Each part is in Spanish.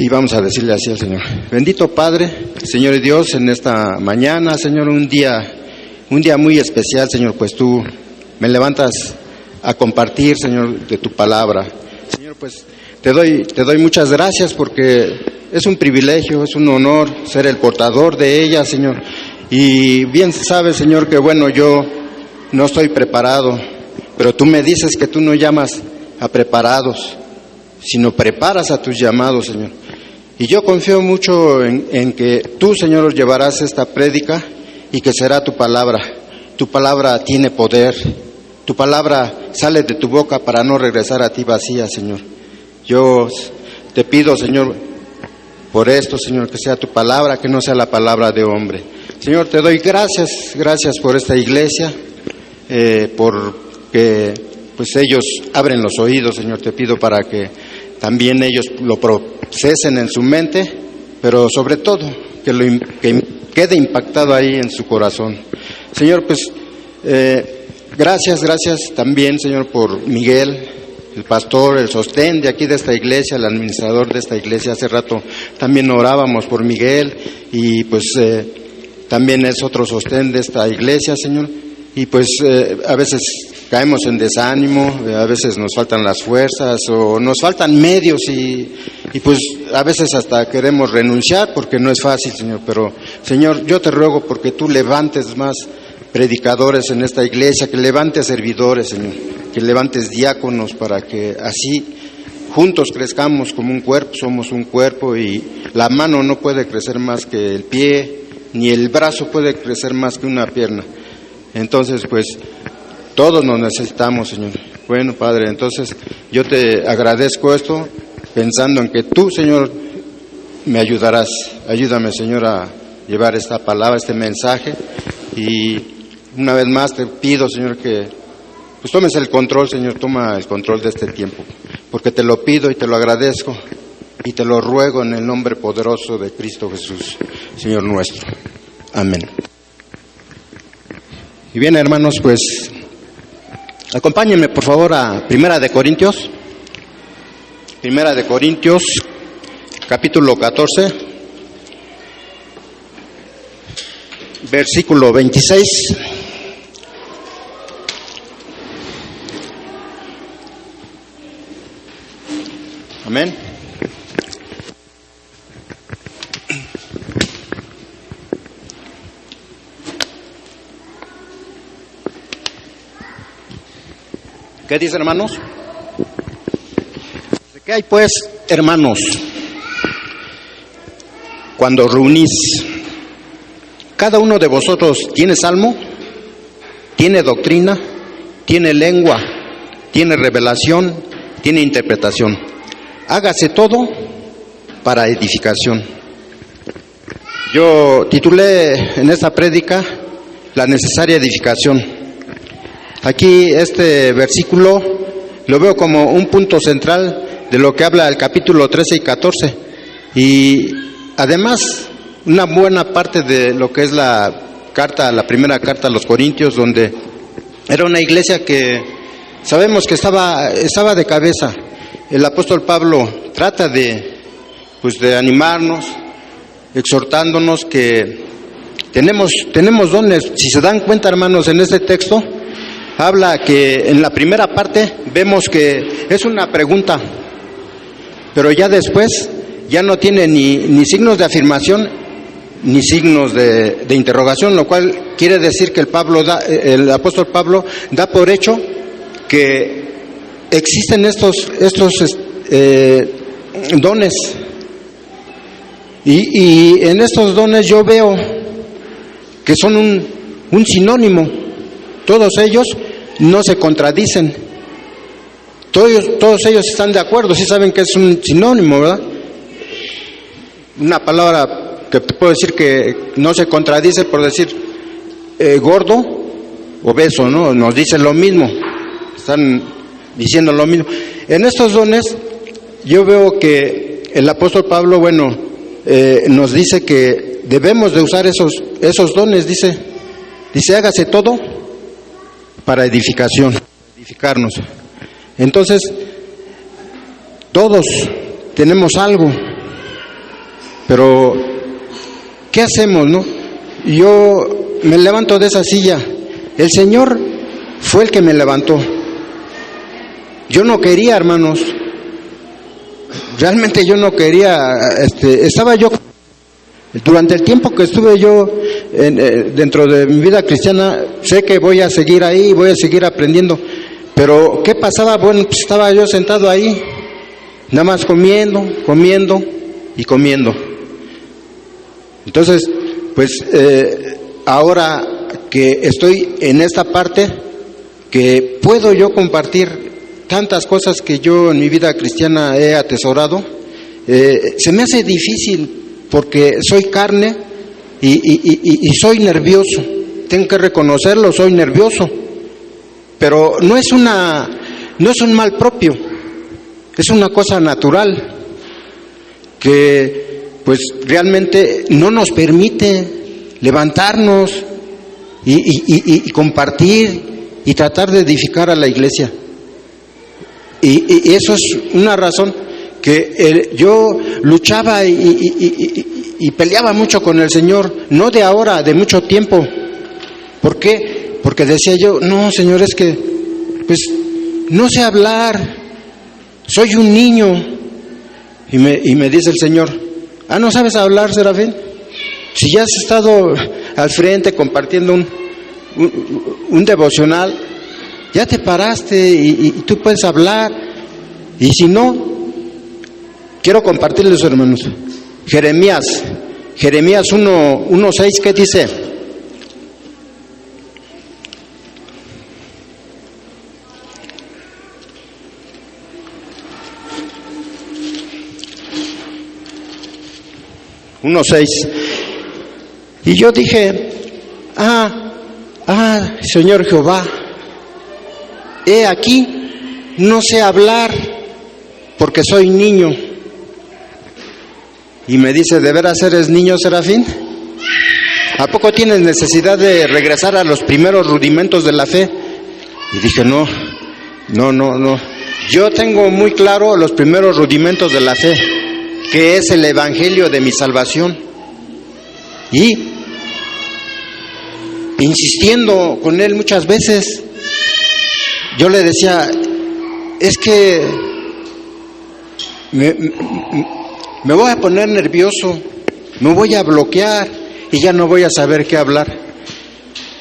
Y vamos a decirle así al Señor: bendito Padre, Señor Dios, en esta mañana, Señor, un día muy especial, Señor, pues tú me levantas a compartir, Señor, de tu palabra. Señor, pues te doy muchas gracias porque es un privilegio, es un honor ser el portador de ella, Señor. Y bien sabes, Señor, que bueno, yo no estoy preparado, pero tú me dices que tú no llamas a preparados, sino preparas a tus llamados, Señor. Y yo confío mucho en que tú, Señor, llevarás esta prédica y que será tu palabra. Tu palabra tiene poder, tu palabra sale de tu boca para no regresar a ti vacía, Señor. Yo te pido, Señor, por esto, Señor, que sea tu palabra, que no sea la palabra de hombre. Señor, te doy gracias por esta iglesia, porque pues ellos abren los oídos, Señor. Te pido para que también ellos lo procesen en su mente, pero sobre todo que quede impactado ahí en su corazón. Señor, pues gracias también, Señor, por Miguel, el pastor, el sostén de aquí de esta iglesia, el administrador de esta iglesia. Hace rato también orábamos por Miguel y pues también es otro sostén de esta iglesia, Señor. Y pues a veces caemos en desánimo, a veces nos faltan las fuerzas o nos faltan medios y pues a veces hasta queremos renunciar porque no es fácil, Señor. Pero, Señor, yo te ruego porque tú levantes más predicadores en esta iglesia, que levantes servidores, Señor, que levantes diáconos para que así juntos crezcamos como un cuerpo. Somos un cuerpo y la mano no puede crecer más que el pie, ni el brazo puede crecer más que una pierna. Entonces, pues, todos nos necesitamos, Señor. Bueno, Padre, entonces yo te agradezco esto, pensando en que tú, Señor, me ayudarás. Ayúdame, Señor, a llevar esta palabra, este mensaje. Y una vez más te pido, Señor, que pues tomes el control, Señor, toma el control de este tiempo. Porque te lo pido y te lo agradezco y te lo ruego en el nombre poderoso de Cristo Jesús, Señor nuestro. Amén. Y bien, hermanos, pues acompáñenme por favor a Primera de Corintios, capítulo 14, versículo 26. Amén. ¿Qué dice, hermanos? ¿Qué hay pues, hermanos, cuando reunís? ¿Cada uno de vosotros tiene salmo? ¿Tiene doctrina? ¿Tiene lengua? ¿Tiene revelación? ¿Tiene interpretación? Hágase todo para edificación. Yo titulé en esta prédica la necesaria edificación. Aquí este versículo lo veo como un punto central de lo que habla el capítulo 13 y 14. Y además una buena parte de lo que es la primera carta a los Corintios, donde era una iglesia que sabemos que estaba de cabeza. El apóstol Pablo trata de animarnos, exhortándonos que tenemos dones. Si se dan cuenta, hermanos, en este texto habla que en la primera parte vemos que es una pregunta, pero ya después ya no tiene ni signos de afirmación ni signos de interrogación, lo cual quiere decir que el apóstol Pablo da por hecho que existen estos dones, y en estos dones yo veo que son un sinónimo. Todos ellos no se contradicen, todos ellos están de acuerdo, sí saben que es un sinónimo, ¿verdad? Una palabra que te puedo decir que no se contradice, por decir gordo, obeso, ¿no? Nos dicen lo mismo, están diciendo lo mismo. En estos dones yo veo que el apóstol Pablo, nos dice que debemos de usar esos dones. Dice, hágase todo para edificarnos. Entonces, todos tenemos algo, Pero, ¿qué hacemos, no? Yo me levanto de esa silla. El Señor fue el que me levantó. Yo no quería, hermanos. Realmente yo no quería. Estaba yo, durante el tiempo que estuve yo dentro de mi vida cristiana, sé que voy a seguir ahí, voy a seguir aprendiendo. Pero, ¿qué pasaba? Bueno, pues estaba yo sentado ahí, nada más comiendo y comiendo. Entonces, pues ahora que estoy en esta parte, que puedo yo compartir tantas cosas que yo en mi vida cristiana he atesorado, se me hace difícil porque soy carne y soy nervioso. Tengo que reconocerlo, soy nervioso. Pero no es un mal propio, es una cosa natural que pues realmente no nos permite levantarnos y compartir y tratar de edificar a la iglesia. Y eso es una razón que yo luchaba y peleaba mucho con el Señor, no de ahora, de mucho tiempo. ¿Por qué? Porque decía yo, no, Señor, es que pues no sé hablar, soy un niño. Y me dice el Señor, ¿no sabes hablar, Serafín? Si ya has estado al frente compartiendo un devocional, ya te paraste y tú puedes hablar. Y si no, quiero compartirles, hermanos, Jeremías 1:6, ¿qué dice? Y yo dije, Señor Jehová, he aquí, no sé hablar porque soy niño. Y me dice, ¿de veras eres niño, Serafín? ¿A poco tienes necesidad de regresar a los primeros rudimentos de la fe? Y dije, no. Yo tengo muy claro los primeros rudimentos de la fe, que es el evangelio de mi salvación. Y insistiendo con él muchas veces, yo le decía, es que me voy a poner nervioso, me voy a bloquear y ya no voy a saber qué hablar.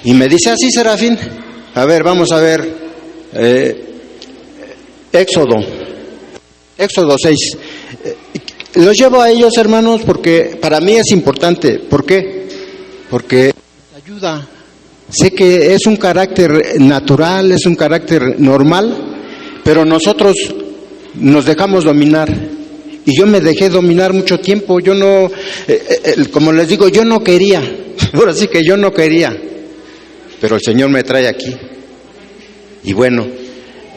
Y me dice así, Serafín, a ver, vamos a ver, Éxodo 6. Los llevo a ellos, hermanos, porque para mí es importante. ¿Por qué? Porque ayuda. Sé que es un carácter natural, es un carácter normal, pero nosotros nos dejamos dominar. Y yo me dejé dominar mucho tiempo. Yo no, como les digo, yo no quería. Ahora sí que yo no quería. Pero el Señor me trae aquí. Y bueno,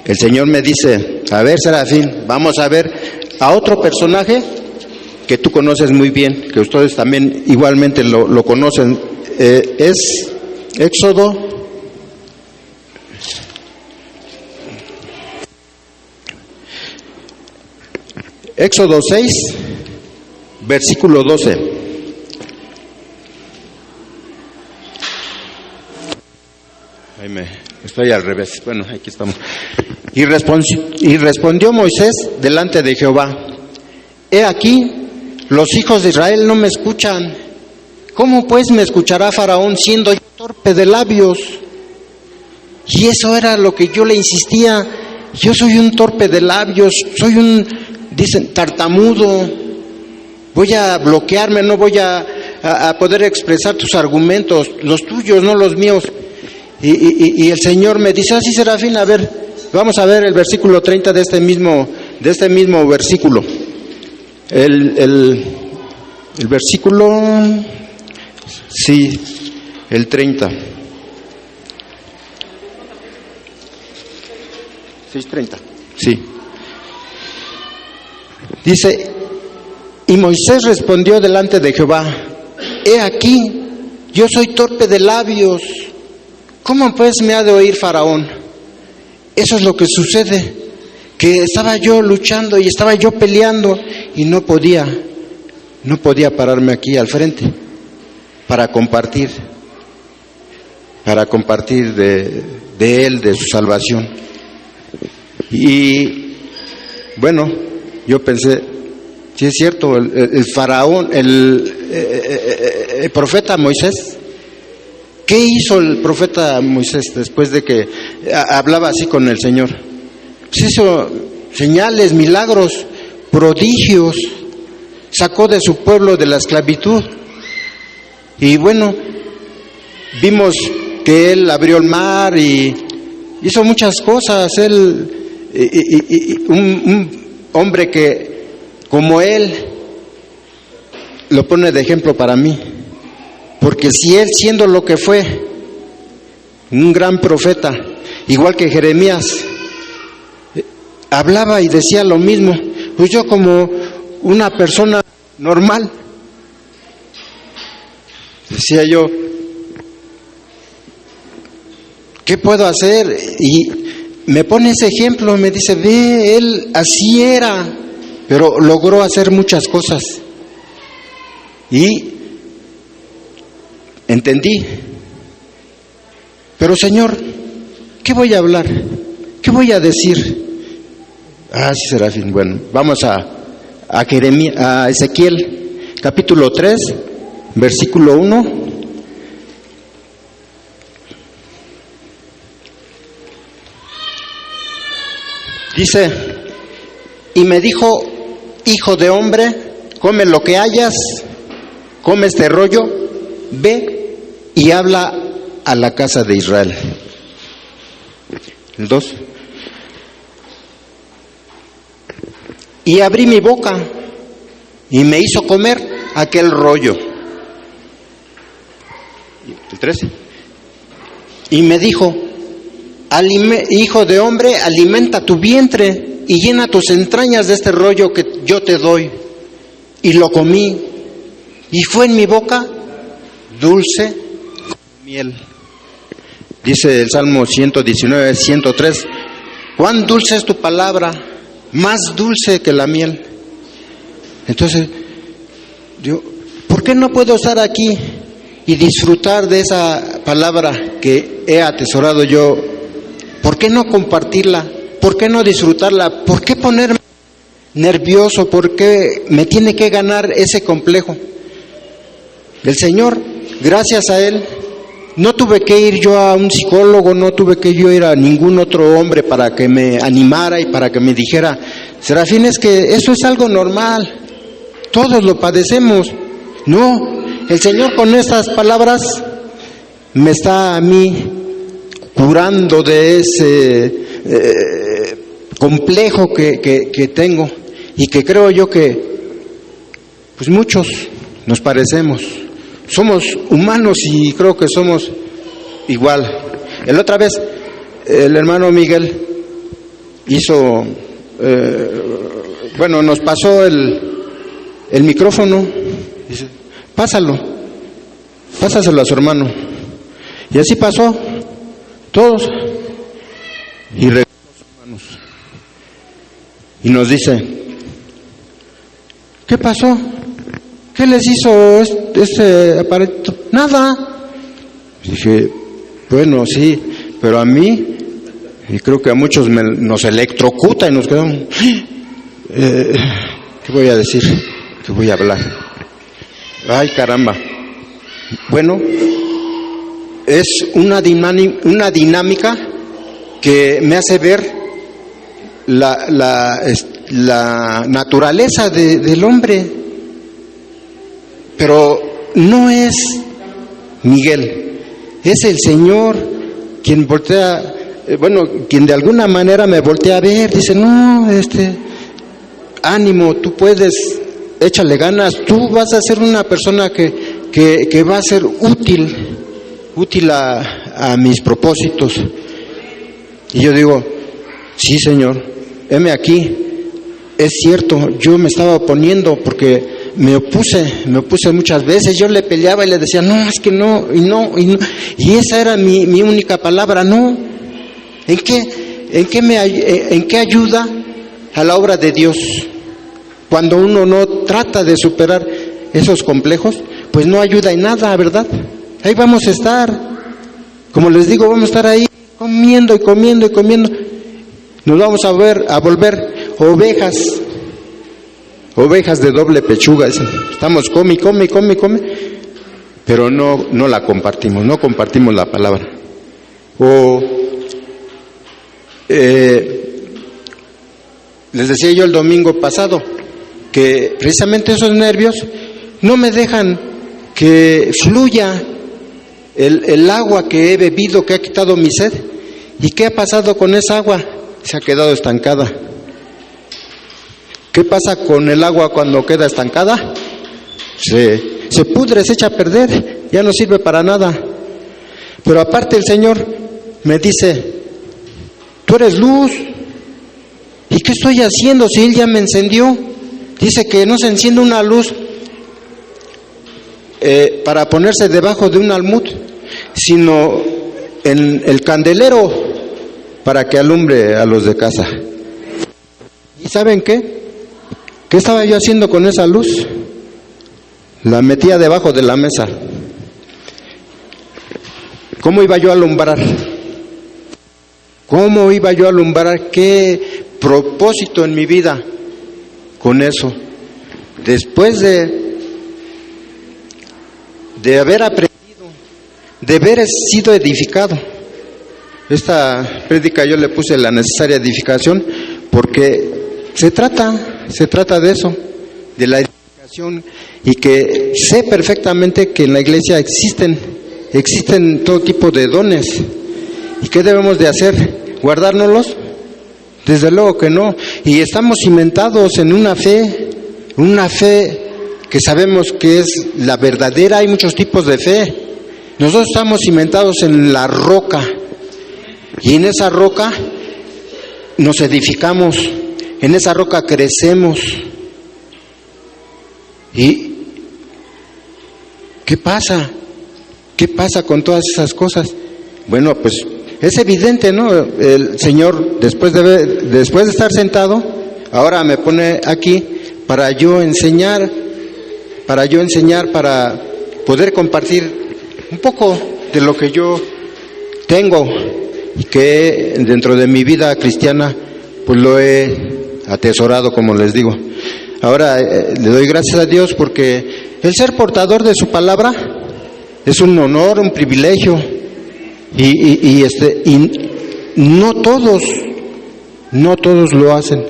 el Señor me dice, a ver, Serafín, vamos a ver a otro personaje que tú conoces muy bien, que ustedes también igualmente lo conocen. Es Éxodo 6, versículo 12. Estoy al revés. Bueno, aquí estamos. Y respondió Moisés delante de Jehová: He aquí, los hijos de Israel no me escuchan. ¿Cómo pues me escuchará Faraón siendo yo torpe de labios? Y eso era lo que yo le insistía. Yo soy un torpe de labios, dicen, tartamudo. Voy a bloquearme, no voy a poder expresar tus argumentos, los tuyos, no los míos. Y el Señor me dice, así, Serafín, a ver, vamos a ver el versículo 30 de este mismo versículo. El versículo, sí, el 30. 6:30, sí. Dice, y Moisés respondió delante de Jehová: He aquí, yo soy torpe de labios. ¿Cómo pues me ha de oír Faraón? Eso es lo que sucede, que estaba yo luchando y estaba yo peleando y no podía. no podía pararme aquí al frente para compartir de él, de su salvación. Y bueno, yo pensé, sí es cierto, el faraón, el profeta Moisés, ¿qué hizo el profeta Moisés después de que hablaba así con el Señor? Pues hizo señales, milagros, prodigios, sacó de su pueblo de la esclavitud. Y bueno, vimos que él abrió el mar y hizo muchas cosas. Él, un hombre que, como él, lo pone de ejemplo para mí. Porque si él, siendo lo que fue, un gran profeta, igual que Jeremías, hablaba y decía lo mismo, pues yo como una persona normal, decía yo, ¿qué puedo hacer? Y me pone ese ejemplo, me dice, ve, él así era, pero logró hacer muchas cosas. Y entendí. Pero Señor, ¿qué voy a hablar? ¿Qué voy a decir? Sí, Serafín. Bueno, vamos a Ezequiel, capítulo 3, versículo 1. Dice, y me dijo, hijo de hombre, come lo que hayas, come este rollo, ve y habla a la casa de Israel. El 2. Y abrí mi boca y me hizo comer aquel rollo. El 13. Y me dijo, hijo de hombre, alimenta tu vientre y llena tus entrañas de este rollo que yo te doy. Y lo comí, y fue en mi boca dulce como miel. Dice el Salmo 119, 103, cuán dulce es tu palabra, más dulce que la miel. Entonces, yo, ¿por qué no puedo estar aquí y disfrutar de esa palabra que he atesorado yo? ¿Por qué no compartirla? ¿Por qué no disfrutarla? ¿Por qué ponerme nervioso? ¿Por qué me tiene que ganar ese complejo? El Señor, gracias a Él, no tuve que ir yo a un psicólogo, no tuve que yo ir a ningún otro hombre para que me animara y para que me dijera, Serafín, es que eso es algo normal, todos lo padecemos. No, el Señor con estas palabras me está a mí curando de ese complejo que tengo y que creo yo que pues muchos nos parecemos. Somos humanos y creo que somos igual. La otra vez el hermano Miguel hizo, nos pasó el micrófono. Dice, pásaselo a su hermano. Y así pasó, todos. Y regresó a sus hermanos. Y nos dice, ¿qué pasó? ¿Qué les hizo este aparato? Nada. Dije, bueno, sí, pero a mí, y creo que a muchos nos electrocuta y nos quedamos, ¿qué voy a decir? ¿Qué voy a hablar? Ay, caramba. Bueno, es una dinámica que me hace ver la naturaleza del hombre. Pero no es Miguel, es el Señor quien voltea, quien de alguna manera me voltea a ver, dice, no, ánimo, tú puedes, échale ganas, tú vas a ser una persona que va a ser útil a mis propósitos. Y yo digo, sí, Señor, heme aquí, es cierto, yo me estaba oponiendo porque me opuse muchas veces, yo le peleaba y le decía, no, es que no, y esa era mi única palabra, no. ¿En qué ayuda a la obra de Dios? Cuando uno no trata de superar esos complejos, pues no ayuda en nada, ¿verdad? Ahí vamos a estar, como les digo, vamos a estar ahí comiendo y comiendo y comiendo. Nos vamos a volver ovejas de doble pechuga. Estamos come, pero no la compartimos, no compartimos la palabra. Les decía yo el domingo pasado que precisamente esos nervios no me dejan que fluya el agua que he bebido, que ha quitado mi sed. ¿Y qué ha pasado con esa agua? Se ha quedado estancada. ¿Qué pasa con el agua cuando queda estancada? Se pudre, se echa a perder, ya no sirve para nada. Pero aparte el Señor me dice, tú eres luz. ¿Y qué estoy haciendo si Él ya me encendió? Dice que no se enciende una luz para ponerse debajo de un almud, sino en el candelero para que alumbre a los de casa. ¿Y saben qué? ¿Qué estaba yo haciendo con esa luz? La metía debajo de la mesa. ¿Cómo iba yo a alumbrar? ¿Cómo iba yo a alumbrar? ¿Qué propósito en mi vida con eso? Después de haber aprendido, de haber sido edificado. Esta prédica yo le puse la necesaria edificación porque se trata de eso, de la edificación, y que sé perfectamente que en la iglesia existen todo tipo de dones. ¿Y qué debemos de hacer? ¿Guardárnoslos? Desde luego que no. Y estamos cimentados en una fe que sabemos que es la verdadera. Hay muchos tipos de fe. Nosotros estamos cimentados en la roca, y en esa roca nos edificamos, en esa roca crecemos. ¿Y qué pasa? ¿Qué pasa con todas esas cosas? Bueno, pues es evidente, ¿no? El Señor, después de estar sentado, ahora me pone aquí para yo enseñar, para poder compartir un poco de lo que yo tengo y que dentro de mi vida cristiana pues lo he atesorado, como les digo. Ahora le doy gracias a Dios porque el ser portador de su palabra es un honor, un privilegio, y no todos lo hacen.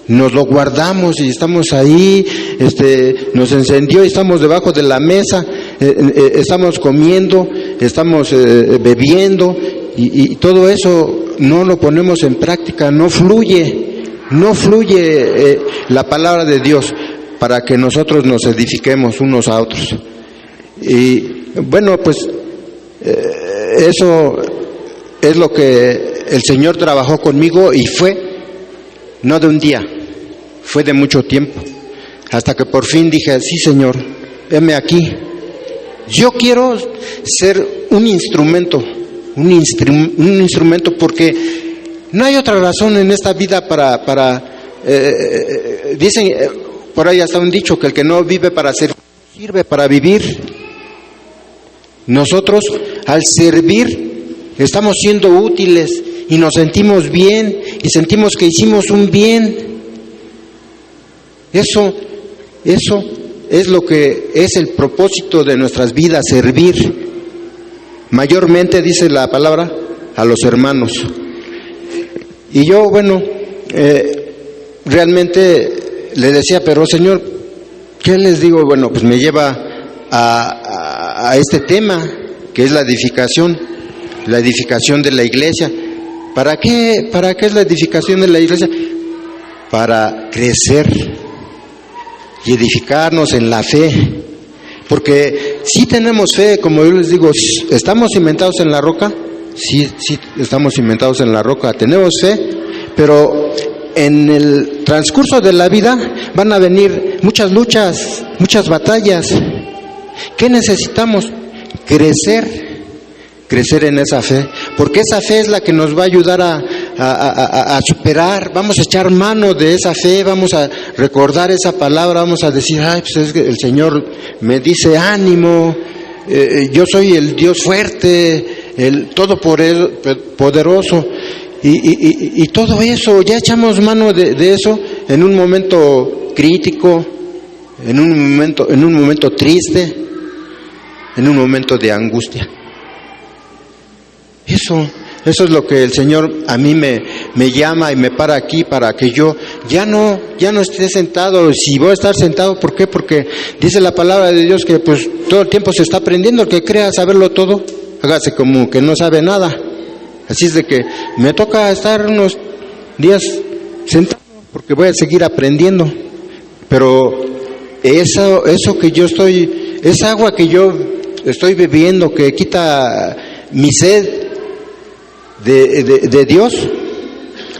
Nos lo guardamos y estamos ahí, nos encendió y estamos debajo de la mesa, estamos comiendo, estamos bebiendo, y todo eso no lo ponemos en práctica, no fluye la palabra de Dios para que nosotros nos edifiquemos unos a otros. Y bueno, pues eso es lo que el Señor trabajó conmigo, y fue no de un día, fue de mucho tiempo, hasta que por fin dije, sí, Señor, heme aquí. Yo quiero ser un instrumento, porque no hay otra razón en esta vida dicen, por ahí hasta un dicho, que el que no vive para servir, sirve para vivir. Nosotros, al servir, estamos siendo útiles y nos sentimos bien y sentimos que hicimos un bien. Eso es lo que es el propósito de nuestras vidas, servir. Mayormente, dice la palabra, a los hermanos. Y yo, bueno, realmente le decía, pero Señor, ¿qué les digo? Bueno, pues me lleva a este tema, que es la edificación de la iglesia. ¿Para qué es la edificación de la iglesia? Para crecer y edificarnos en la fe, porque si tenemos fe, como yo les digo, estamos cimentados en la roca, sí estamos cimentados en la roca, tenemos fe, pero en el transcurso de la vida van a venir muchas luchas, muchas batallas. ¿Qué necesitamos? Crecer en esa fe, porque esa fe es la que nos va a ayudar a superar, vamos a echar mano de esa fe, vamos a recordar esa palabra, vamos a decir, ay, pues es que el Señor me dice ánimo, yo soy el Dios fuerte, el todopoderoso, y todo eso, ya echamos mano de eso en un momento crítico, en un momento triste, en un momento de angustia. Eso es lo que el Señor a mí me llama y me para aquí para que yo ya no esté sentado. Si voy a estar sentado, ¿por qué? Porque dice la palabra de Dios que pues todo el tiempo se está aprendiendo. El que crea saberlo todo, hágase como que no sabe nada. Así es de que me toca estar unos días sentado porque voy a seguir aprendiendo. Pero eso que yo estoy, esa agua que yo estoy bebiendo, que quita mi sed de Dios,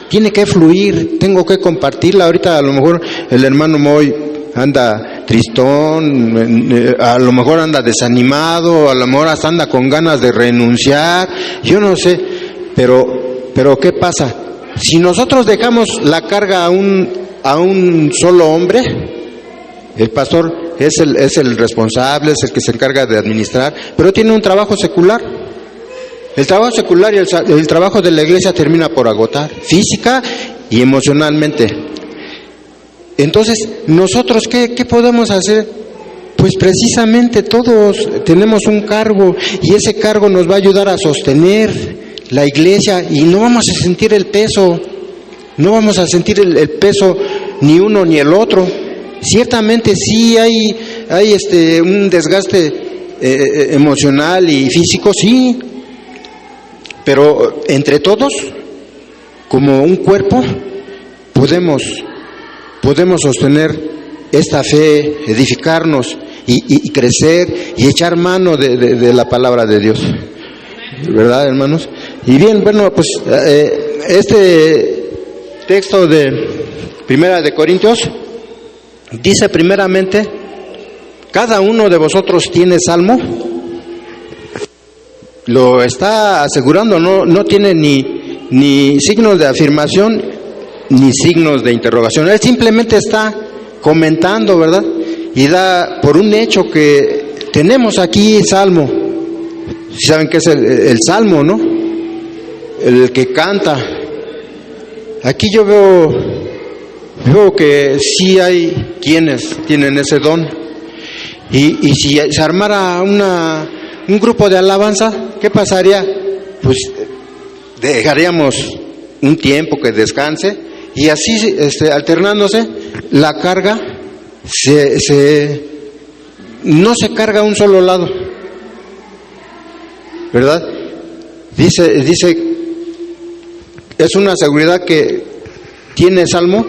tiene que fluir, tengo que compartirla. Ahorita a lo mejor el hermano Moy anda tristón, a lo mejor anda desanimado, a lo mejor hasta anda con ganas de renunciar, yo no sé, pero ¿qué pasa? Si nosotros dejamos la carga a un solo hombre, el pastor es el responsable, es el que se encarga de administrar, pero tiene un trabajo secular. El trabajo secular y el trabajo de la iglesia termina por agotar, física y emocionalmente. Entonces, ¿nosotros qué podemos hacer? Pues precisamente todos tenemos un cargo, y ese cargo nos va a ayudar a sostener la iglesia, y no vamos a sentir el peso, no vamos a sentir el peso ni uno ni el otro. Ciertamente sí hay un desgaste emocional y físico, sí, pero entre todos, como un cuerpo, podemos sostener esta fe, edificarnos y crecer y echar mano de la palabra de Dios, ¿verdad, hermanos? Y bien, bueno, pues este texto de Primera de Corintios dice primeramente, cada uno de vosotros tiene salmo. Lo está asegurando, no tiene ni signos de afirmación ni signos de interrogación. Él simplemente está comentando, ¿verdad? Y da por un hecho que tenemos aquí salmo. Si saben qué es el salmo, ¿no? El que canta. Aquí yo veo que sí hay quienes tienen ese don. Y si se armara un grupo de alabanza, ¿qué pasaría? Pues dejaríamos un tiempo que descanse, y así alternándose la carga, no se carga a un solo lado, ¿verdad? Dice, es una seguridad que tiene salmo,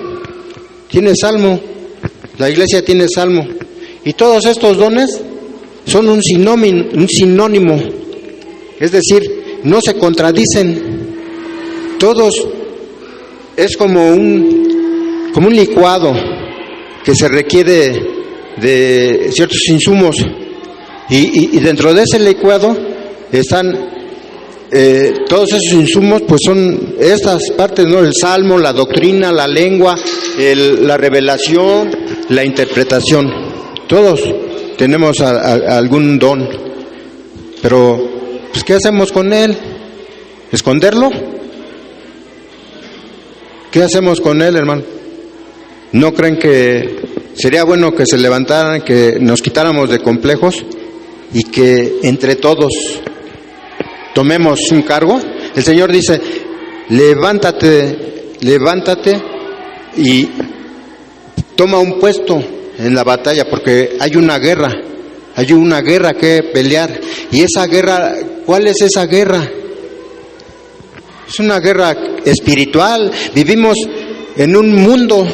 la iglesia tiene salmo, y todos estos dones son un sinónimo, es decir, no se contradicen. Todos es como un licuado que se requiere de ciertos insumos, y dentro de ese licuado están todos esos insumos, pues son estas partes, ¿no? El salmo, la doctrina, la lengua, la revelación, la interpretación. Todos tenemos algún don, pero pues ¿qué hacemos con él? ¿Esconderlo? ¿Qué hacemos con él, hermano? ¿No creen que sería bueno que se levantaran, que nos quitáramos de complejos y que entre todos tomemos un cargo? El Señor dice, levántate y toma un puesto en la batalla, porque hay una guerra que pelear. Y esa guerra, ¿cuál es esa guerra? Es una guerra espiritual. Vivimos en un mundo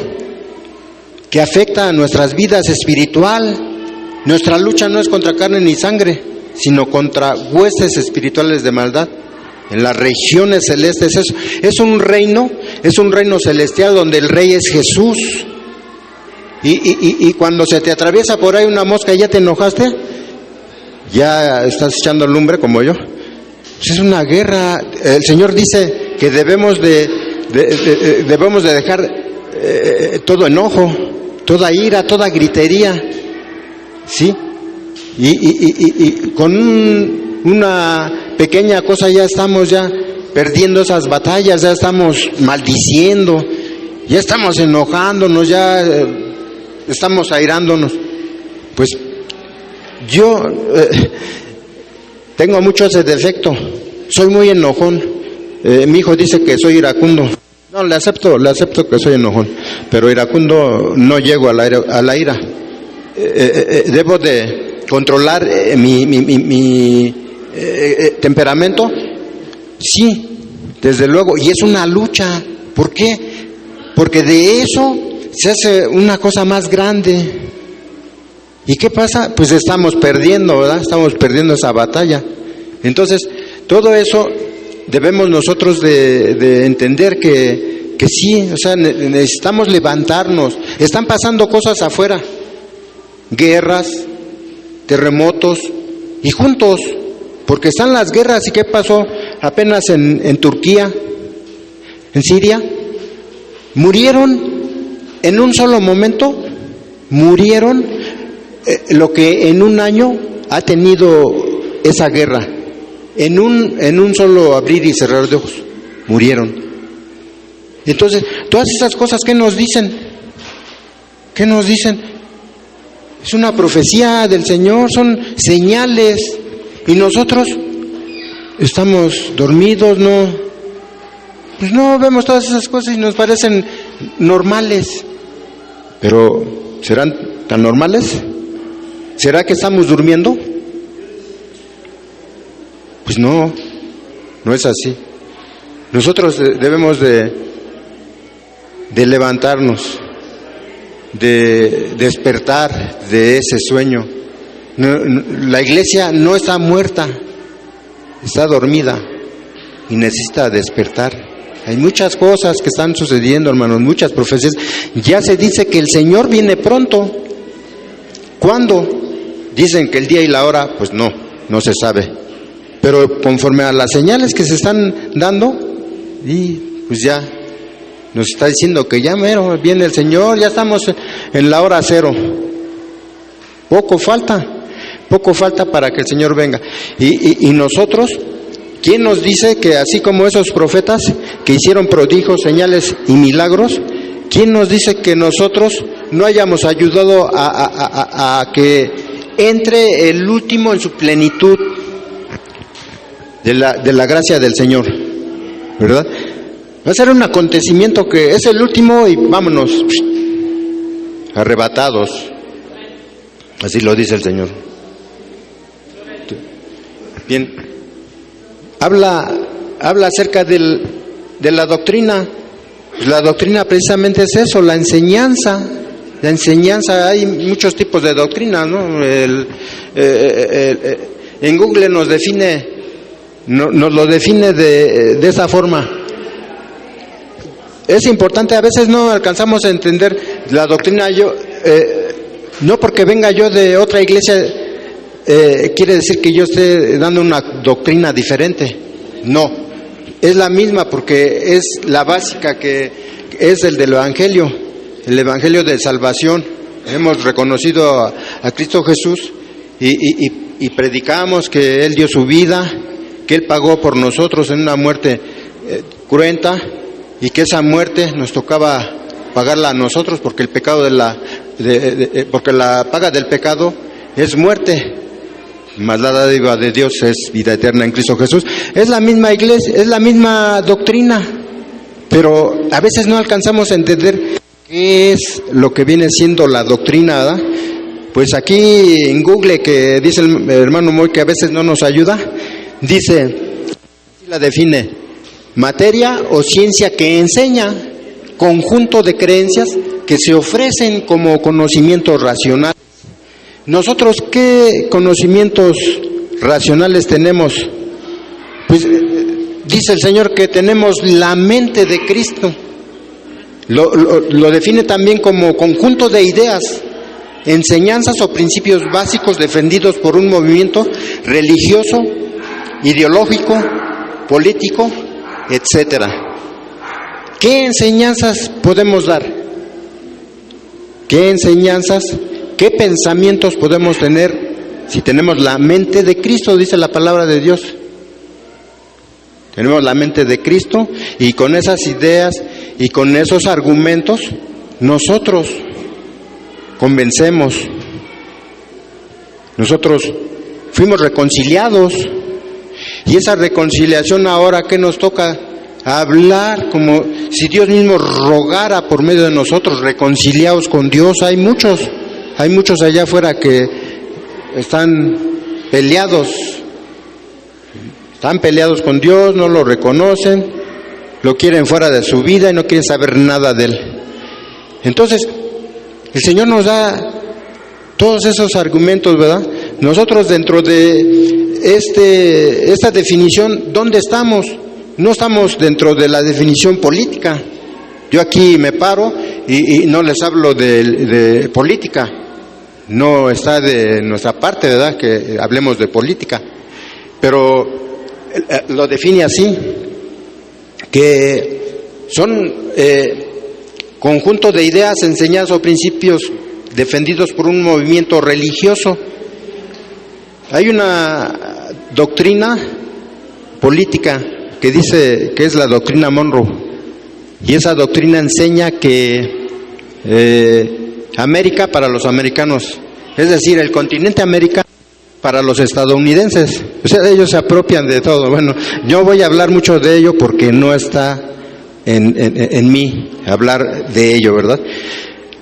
que afecta a nuestras vidas espiritual. Nuestra lucha no es contra carne ni sangre, sino contra huestes espirituales de maldad en las regiones celestes. Es un reino celestial donde el rey es Jesús. Y cuando se te atraviesa por ahí una mosca y ya te enojaste, ya estás echando lumbre como yo. Pues es una guerra. El Señor dice que debemos de debemos de dejar todo enojo, toda ira, toda gritería, ¿sí? Y con una pequeña cosa ya estamos perdiendo esas batallas, ya estamos maldiciendo, ya estamos enojándonos, ya estamos airándonos. Pues yo tengo mucho ese defecto, soy muy enojón. Mi hijo dice que soy iracundo. No, le acepto que soy enojón, pero iracundo no llego a la ira. Debo de controlar mi temperamento, sí, desde luego, y es una lucha. ¿Por qué? Porque de eso se hace una cosa más grande. ¿Y qué pasa? Pues estamos perdiendo, ¿verdad? Estamos perdiendo esa batalla. Entonces, todo eso debemos nosotros de entender que sí, o sea, necesitamos levantarnos. Están pasando cosas afuera, guerras, terremotos, y juntos, porque están las guerras. ¿Y qué pasó apenas en Turquía, en Siria? Murieron en un solo momento, murieron lo que en un año ha tenido esa guerra. En un solo abrir y cerrar de ojos, murieron. Entonces, todas esas cosas, ¿qué nos dicen? ¿Qué nos dicen? Es una profecía del Señor, son señales. Y nosotros estamos dormidos, pues no vemos todas esas cosas y nos parecen normales. Pero, ¿serán tan normales? ¿Será que estamos durmiendo? Pues no es así. Nosotros debemos de levantarnos, de despertar de ese sueño. La iglesia no está muerta, está dormida y necesita despertar. Hay muchas cosas que están sucediendo, hermanos, muchas profecías. Ya se dice que el Señor viene pronto. ¿Cuándo? Dicen que el día y la hora, pues no se sabe. Pero conforme a las señales que se están dando, y pues ya nos está diciendo que ya mero viene el Señor, ya estamos en la hora cero. Poco falta para que el Señor venga. Y nosotros, ¿quién nos dice que así como esos profetas que hicieron prodigios, señales y milagros, quién nos dice que nosotros no hayamos ayudado a que entre el último en su plenitud de la gracia del Señor, ¿verdad? Va a ser un acontecimiento que es el último y vámonos arrebatados. Así lo dice el Señor. Bien, habla acerca de la doctrina. La doctrina precisamente es eso, la enseñanza. La enseñanza, hay muchos tipos de doctrina, ¿no? En Google nos lo define de esa forma. Es importante, a veces no alcanzamos a entender la doctrina. No porque venga yo de otra iglesia quiere decir que yo esté dando una doctrina diferente. No, es la misma, porque es la básica, que es el del Evangelio, el Evangelio de salvación. Hemos reconocido a Cristo Jesús y predicamos que Él dio su vida, que Él pagó por nosotros en una muerte cruenta, y que esa muerte nos tocaba pagarla a nosotros, porque el pecado porque la paga del pecado es muerte, mas la dádiva de Dios es vida eterna en Cristo Jesús. Es la misma iglesia, es la misma doctrina, pero a veces no alcanzamos a entender qué es lo que viene siendo la doctrina, ¿verdad? Pues aquí en Google, que dice el hermano Moy que a veces no nos ayuda, dice, así la define: materia o ciencia que enseña, conjunto de creencias que se ofrecen como conocimientos racionales. ¿Nosotros qué conocimientos racionales tenemos? Pues dice el Señor que tenemos la mente de Cristo. Lo define también como conjunto de ideas, enseñanzas o principios básicos defendidos por un movimiento religioso, ideológico, político, etcétera. ¿qué enseñanzas podemos dar? ¿Qué enseñanzas, qué pensamientos podemos tener si tenemos la mente de Cristo, dice la palabra de Dios? Tenemos la mente de Cristo y con esas ideas y con esos argumentos nosotros convencemos. Nosotros fuimos reconciliados y esa reconciliación ahora, ¿qué nos toca? Hablar como si Dios mismo rogara por medio de nosotros, reconciliados con Dios. Hay muchos allá afuera que están peleados con Dios, no lo reconocen, lo quieren fuera de su vida y no quieren saber nada de Él. Entonces, el Señor nos da todos esos argumentos, ¿verdad? Nosotros dentro de esta definición, ¿dónde estamos? No estamos dentro de la definición política. Yo aquí me paro y no les hablo de política. No está de nuestra parte, ¿verdad?, que hablemos de política. Pero lo define así, que son conjunto de ideas, enseñanzas o principios defendidos por un movimiento religioso. Hay una doctrina política que dice que es la doctrina Monroe, y esa doctrina enseña que América para los americanos, es decir, el continente América para los estadounidenses. O sea, ellos se apropian de todo. Bueno, yo voy a hablar mucho de ello porque no está en mí hablar de ello, ¿verdad?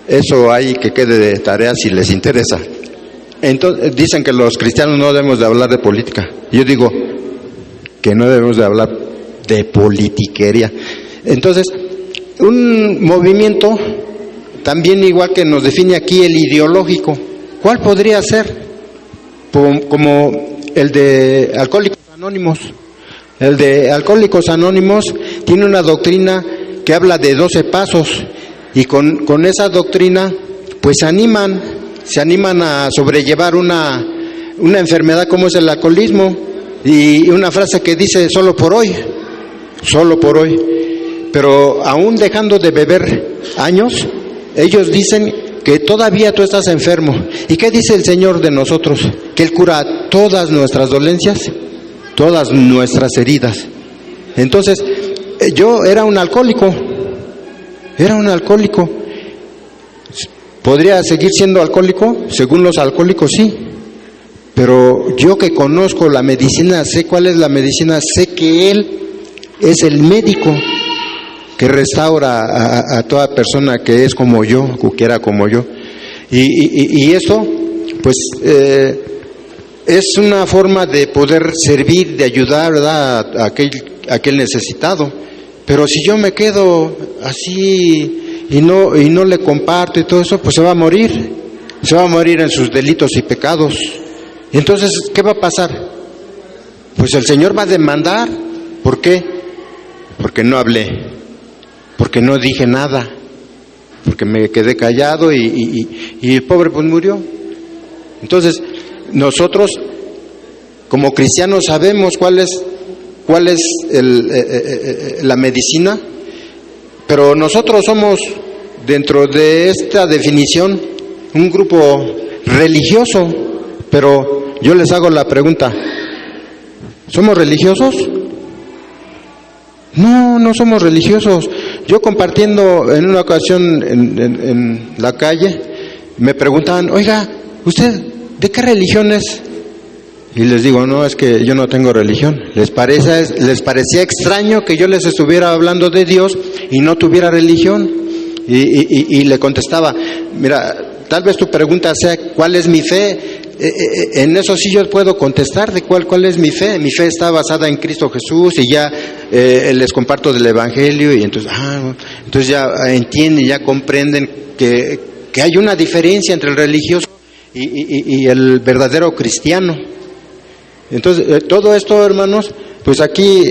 Eso hay que quede de tarea si les interesa. Entonces, dicen que los cristianos no debemos de hablar de política. Yo digo que no debemos de hablar de politiquería. Entonces, un movimiento también igual que nos define aquí el ideológico, ¿cuál podría ser? Como el de Alcohólicos Anónimos. El de Alcohólicos Anónimos tiene una doctrina que habla de 12 pasos, y con esa doctrina pues se animan a sobrellevar una enfermedad como es el alcoholismo, y una frase que dice solo por hoy, pero aún dejando de beber años, ellos dicen que todavía tú estás enfermo. ¿Y qué dice el Señor de nosotros? Que Él cura todas nuestras dolencias, todas nuestras heridas. Entonces, yo era un alcohólico. ¿Podría seguir siendo alcohólico? Según los alcohólicos, sí. Pero yo que conozco la medicina, sé cuál es la medicina, sé que Él es el médico que restaura a toda persona que es como yo, que era como yo. Y eso, pues, es una forma de poder servir, de ayudar, ¿verdad?, a aquel necesitado. Pero si yo me quedo así y no le comparto y todo eso, pues se va a morir en sus delitos y pecados. Y entonces, ¿qué va a pasar? Pues el Señor va a demandar. ¿Por qué? Porque no hablé, porque no dije nada, porque me quedé callado y el pobre pues murió. Entonces, nosotros como cristianos sabemos cuál es la medicina, pero nosotros somos, dentro de esta definición, un grupo religioso. Pero yo les hago la pregunta, ¿somos religiosos? No somos religiosos. Yo compartiendo en una ocasión en la calle, me preguntaban, oiga, ¿usted de qué religión es? Y les digo, no, es que yo no tengo religión. Les parecía extraño que yo les estuviera hablando de Dios y no tuviera religión. Y le contestaba, mira, tal vez tu pregunta sea, ¿cuál es mi fe? En eso sí yo puedo contestar de cuál es mi fe. Mi fe está basada en Cristo Jesús, y ya les comparto del Evangelio, y entonces ya entienden, ya comprenden que hay una diferencia entre el religioso y el verdadero cristiano. Entonces, todo esto, hermanos, pues aquí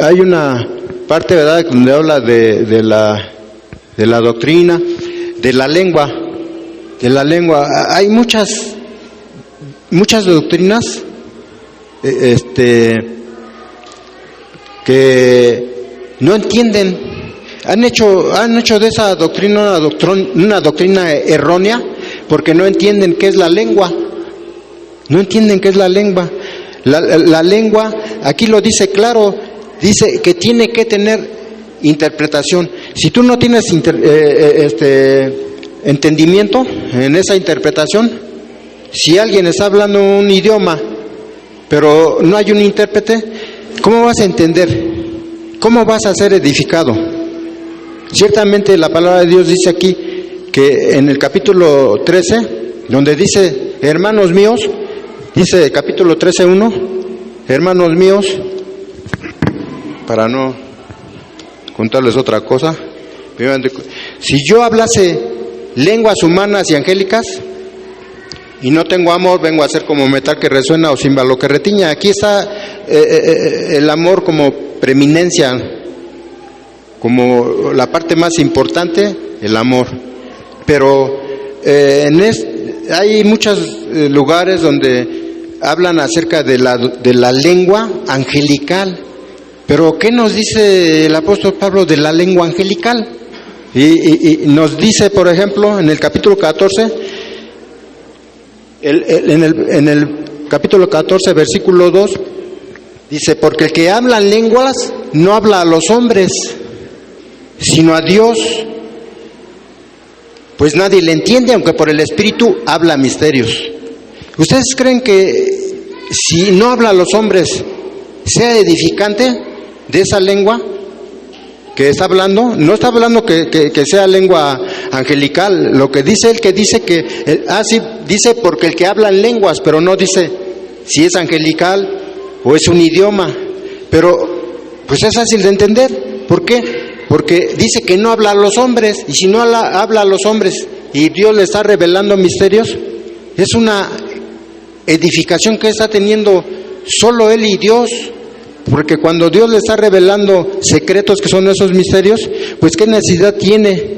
hay una parte, ¿verdad?, donde habla de la doctrina, de la lengua. Hay muchas doctrinas que no entienden. Han hecho de esa doctrina una doctrina errónea, porque no entienden qué es la lengua. No entienden qué es la lengua. La lengua, aquí lo dice claro, dice que tiene que tener interpretación. Si tú no tienes entendimiento en esa interpretación, si alguien está hablando un idioma, pero no hay un intérprete, ¿cómo vas a entender? ¿Cómo vas a ser edificado? Ciertamente la palabra de Dios dice aquí, que en el capítulo 13, donde dice, hermanos míos, dice capítulo 13:1, hermanos míos, para no contarles otra cosa, si yo hablase lenguas humanas y angélicas y no tengo amor, vengo a ser como metal que resuena o címbalo que retiña. Aquí está el amor como preeminencia, como la parte más importante, el amor. Pero hay muchos lugares donde hablan acerca de la lengua angelical. Pero ¿qué nos dice el apóstol Pablo de la lengua angelical? Y nos dice, por ejemplo, en el capítulo 14, en el capítulo 14, versículo 2, dice, porque el que habla en lenguas no habla a los hombres, sino a Dios, pues nadie le entiende, aunque por el Espíritu habla misterios. ¿Ustedes creen que si no habla a los hombres sea edificante de esa lengua que está hablando? No está hablando que sea lengua angelical. Lo que dice él, que dice que sí, dice porque el que habla en lenguas, pero no dice si es angelical o es un idioma. Pero pues es fácil de entender. ¿Por qué? Porque dice que no habla a los hombres, y si no habla a los hombres y Dios le está revelando misterios, es una edificación que está teniendo solo él y Dios. Porque cuando Dios le está revelando secretos que son esos misterios, pues qué necesidad tiene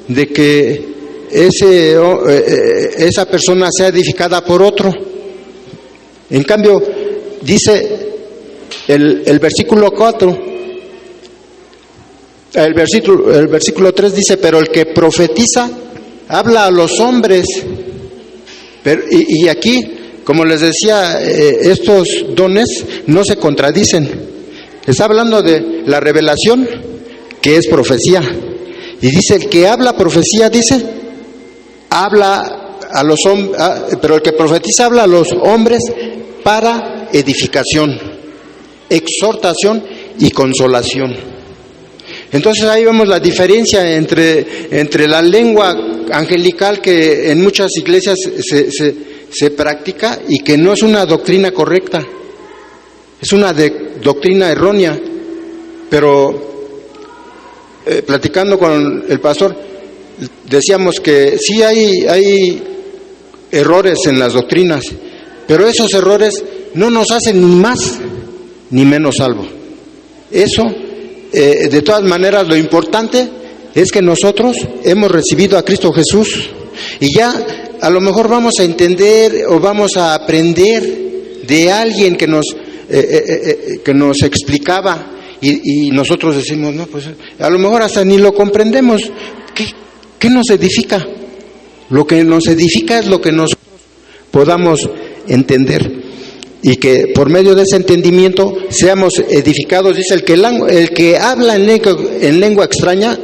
de que esa persona sea edificada por otro. En cambio, dice el versículo 4, el versículo 3 dice, pero el que profetiza habla a los hombres. Y aquí, como les decía, estos dones no se contradicen. Está hablando de la revelación, que es profecía. Y dice, el que habla profecía, dice, habla a los hombres, pero el que profetiza habla a los hombres para edificación, exhortación y consolación. Entonces ahí vemos la diferencia entre la lengua angelical que en muchas iglesias se practica y que no es una doctrina correcta, es una doctrina errónea. Pero platicando con el pastor, decíamos que sí hay errores en las doctrinas, pero esos errores no nos hacen ni más ni menos salvo. Eso, de todas maneras, lo importante es que nosotros hemos recibido a Cristo Jesús y ya a lo mejor vamos a entender o vamos a aprender de alguien que nos explicaba y nosotros decimos, no, pues a lo mejor hasta ni lo comprendemos. ¿Qué nos edifica? Lo que nos edifica es lo que nosotros podamos entender y que por medio de ese entendimiento seamos edificados. Dice, el que habla en lengua extraña,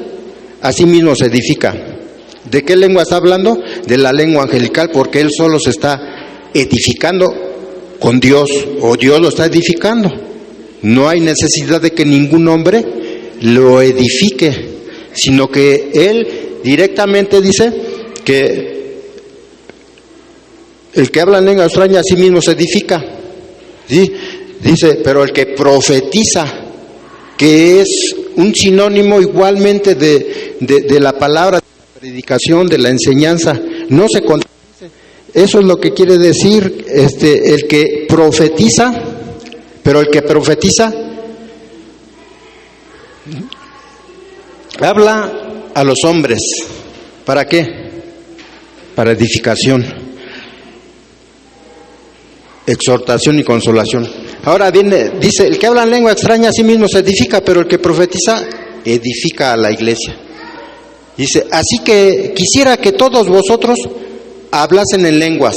a sí mismo se edifica. ¿De qué lengua está hablando? De la lengua angelical, porque él solo se está edificando con Dios, o Dios lo está edificando. No hay necesidad de que ningún hombre lo edifique, sino que él directamente dice que el que habla en lengua extraña a sí mismo se edifica. ¿Sí? Dice, pero el que profetiza, que es un sinónimo igualmente de la palabra, de la predicación, de la enseñanza, no se contradice. Eso es lo que quiere decir el que profetiza, pero el que profetiza habla a los hombres. ¿Para qué? Para edificación, exhortación y consolación. Ahora dice, el que habla en lengua extraña a sí mismo se edifica, pero el que profetiza edifica a la iglesia. Dice, así que quisiera que todos vosotros hablasen en lenguas,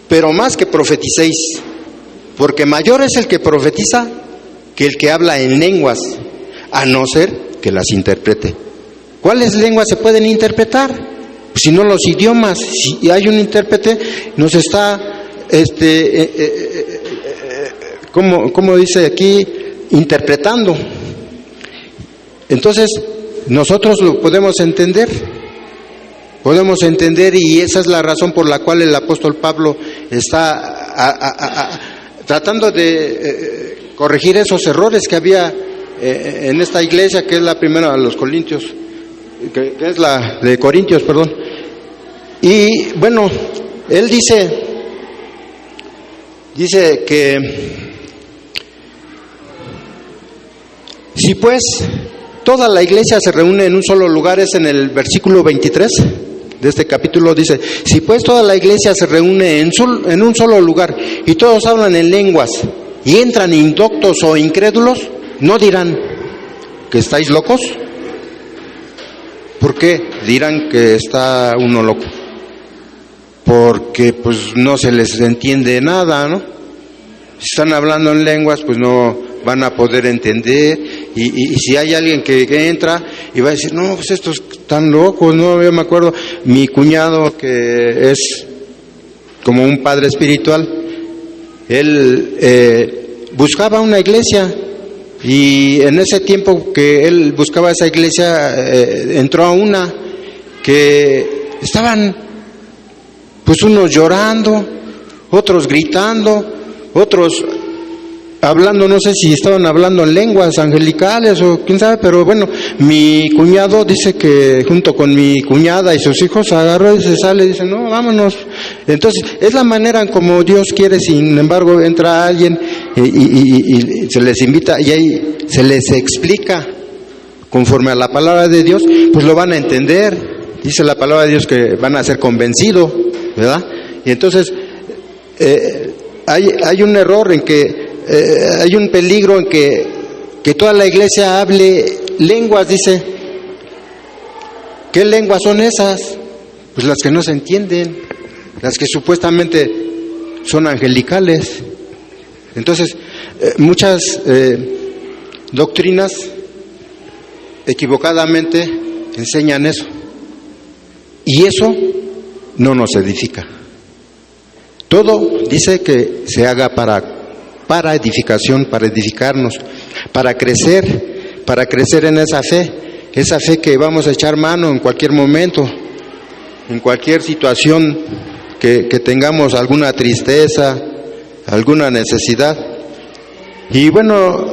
pero más que profeticéis, porque mayor es el que profetiza que el que habla en lenguas, a no ser que las interprete. ¿Cuáles lenguas se pueden interpretar? Pues si no los idiomas, si hay un intérprete, nos está, ¿cómo dice aquí? Interpretando. Entonces, nosotros lo podemos entender, y esa es la razón por la cual el apóstol Pablo está tratando de corregir esos errores que había en esta iglesia, que es la primera de los Corintios, que es la de Corintios, perdón. Y bueno, él dice que si pues toda la iglesia se reúne en un solo lugar, es en el versículo 23 de este capítulo, dice, si pues toda la iglesia se reúne en un solo lugar y todos hablan en lenguas y entran indoctos o incrédulos, ¿no dirán que estáis locos? ¿Por qué dirán que está uno loco? Porque pues no se les entiende nada, ¿no? Si están hablando en lenguas, pues no van a poder entender, y si hay alguien que entra y va a decir, no, pues estos están locos, no, yo me acuerdo, mi cuñado, que es como un padre espiritual, él buscaba una iglesia, y en ese tiempo que él buscaba esa iglesia, entró a una que estaban pues unos llorando, otros gritando, otros hablando, no sé si estaban hablando en lenguas angelicales o quién sabe, pero bueno, mi cuñado dice que junto con mi cuñada y sus hijos agarró y se sale y dice, no, vámonos. Entonces, es la manera en como Dios quiere. Sin embargo, entra alguien y se les invita y ahí se les explica conforme a la palabra de Dios, pues lo van a entender. Dice la palabra de Dios que van a ser convencidos, ¿verdad? Y entonces, hay un error en que hay un peligro en que toda la iglesia hable lenguas. Dice, ¿qué lenguas son esas? Pues las que no se entienden, las que supuestamente son angelicales. Entonces, muchas doctrinas equivocadamente enseñan eso, y eso no nos edifica. Todo dice que se haga para edificación, para edificarnos, para crecer en esa fe que vamos a echar mano en cualquier momento, en cualquier situación que tengamos alguna tristeza, alguna necesidad. Y bueno,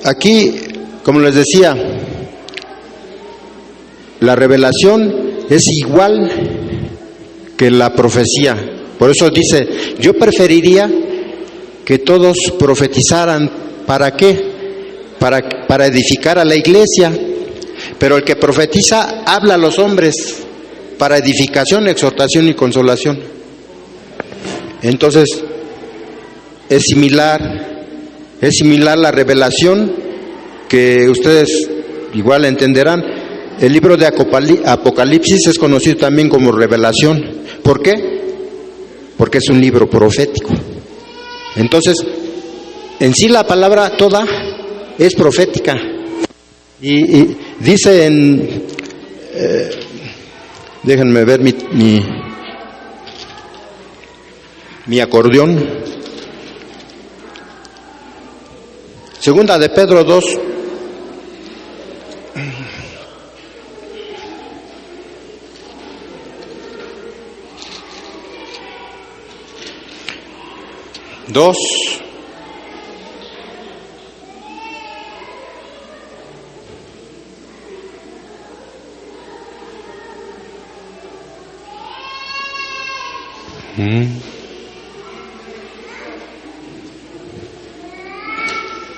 aquí, como les decía, la revelación es igual que la profecía. Por eso dice, yo preferiría que todos profetizaran. ¿Para qué? Para edificar a la iglesia. Pero el que profetiza habla a los hombres para edificación, exhortación y consolación. Entonces, es similar la revelación, que ustedes igual entenderán. El libro de Apocalipsis es conocido también como revelación. ¿Por qué? Porque es un libro profético. Entonces, en sí la palabra toda es profética. Y dice en... déjenme ver mi acordeón. Segunda de Pedro 2. Dos.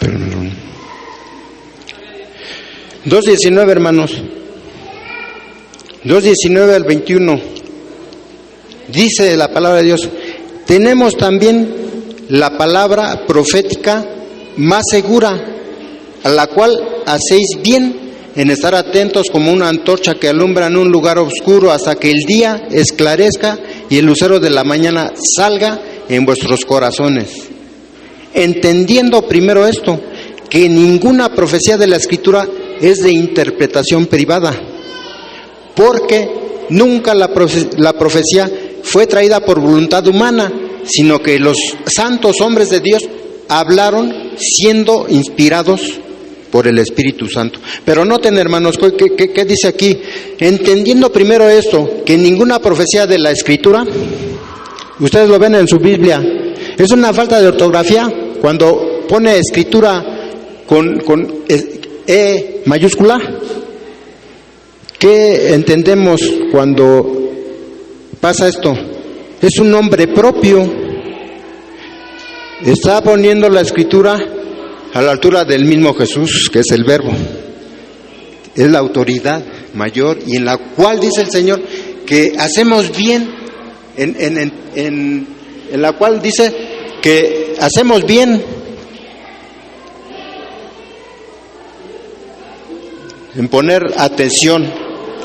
Perdón. 2:19, hermanos. 2:19 al 21. Dice la palabra de Dios: tenemos también la palabra profética más segura, a la cual hacéis bien en estar atentos como una antorcha que alumbra en un lugar oscuro hasta que el día esclarezca y el lucero de la mañana salga en vuestros corazones. Entendiendo primero esto, que ninguna profecía de la Escritura es de interpretación privada, porque nunca la profecía fue traída por voluntad humana, sino que los santos hombres de Dios hablaron siendo inspirados por el Espíritu Santo. Pero noten, hermanos, ¿qué dice aquí? Entendiendo primero esto, que ninguna profecía de la Escritura, ustedes lo ven en su Biblia, es una falta de ortografía cuando pone Escritura con E mayúscula. ¿Qué entendemos cuando pasa esto? Es un nombre propio. Está poniendo la Escritura a la altura del mismo Jesús, que es el Verbo. Es la autoridad mayor y en la cual dice el Señor que hacemos bien, en la cual dice que hacemos bien en poner atención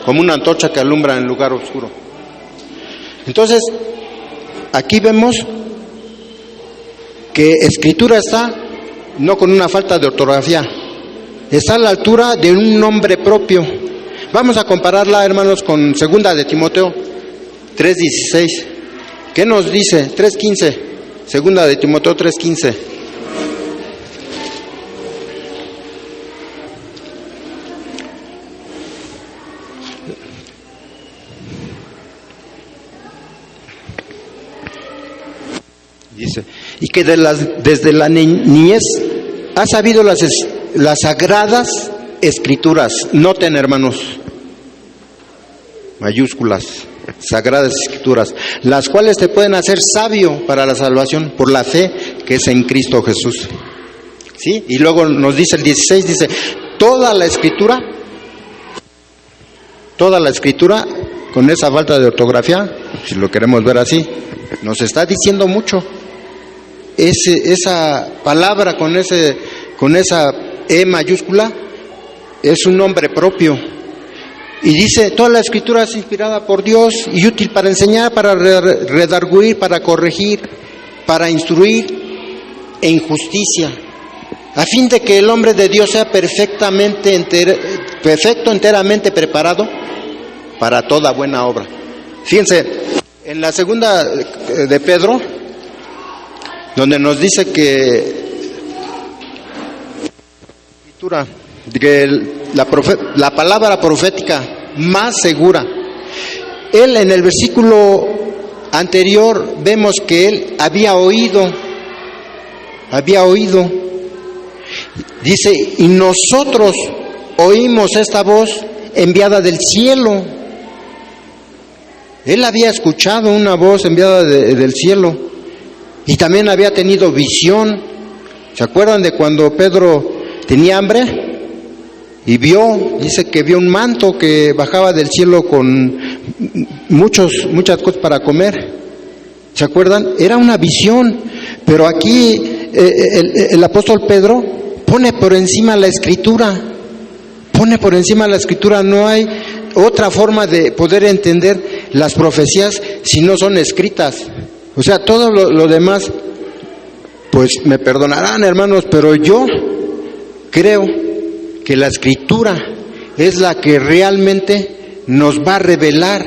como una antorcha que alumbra en lugar oscuro. Entonces, aquí vemos que Escritura está no con una falta de ortografía, está a la altura de un nombre propio. Vamos a compararla, hermanos, con 2 de Timoteo 3:16. ¿Qué nos dice? 3:15. 2 de Timoteo 3:15. Dice, y que desde la niñez ha sabido las sagradas Escrituras. Noten, hermanos, mayúsculas, sagradas Escrituras, las cuales te pueden hacer sabio para la salvación por la fe que es en Cristo Jesús. ¿Sí? Y luego nos dice el 16, dice, toda la Escritura, con esa falta de ortografía, si lo queremos ver así, nos está diciendo mucho. Esa palabra con esa E mayúscula es un nombre propio. Y dice, toda la Escritura es inspirada por Dios y útil para enseñar, para redarguir, para corregir, para instruir en justicia, a fin de que el hombre de Dios sea perfecto, enteramente preparado para toda buena obra. Fíjense, en la segunda de Pedro, donde nos dice que la palabra profética más segura, él en el versículo anterior vemos que él había oído, dice, y nosotros oímos esta voz enviada del cielo. Él había escuchado una voz enviada del cielo. Y también había tenido visión. ¿Se acuerdan de cuando Pedro tenía hambre? Y dice que vio un manto que bajaba del cielo con muchas cosas para comer. ¿Se acuerdan? Era una visión. Pero aquí el apóstol Pedro pone por encima la Escritura. No hay otra forma de poder entender las profecías si no son escritas. O sea, todo lo demás, pues me perdonarán, hermanos, pero yo creo que la Escritura es la que realmente nos va a revelar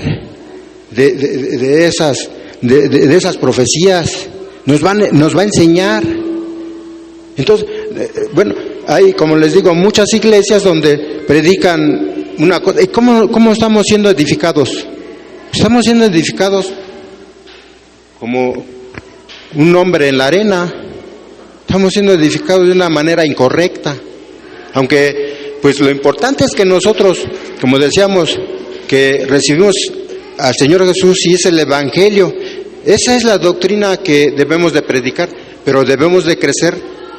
de esas profecías, nos va a enseñar. Entonces, bueno, hay, como les digo, muchas iglesias donde predican una cosa. ¿Y cómo estamos siendo edificados? Estamos siendo edificados como un hombre en la arena. Estamos siendo edificados de una manera incorrecta. Aunque, pues lo importante es que nosotros, como decíamos, que recibimos al Señor Jesús y es el Evangelio. Esa es la doctrina que debemos de predicar, pero debemos de crecer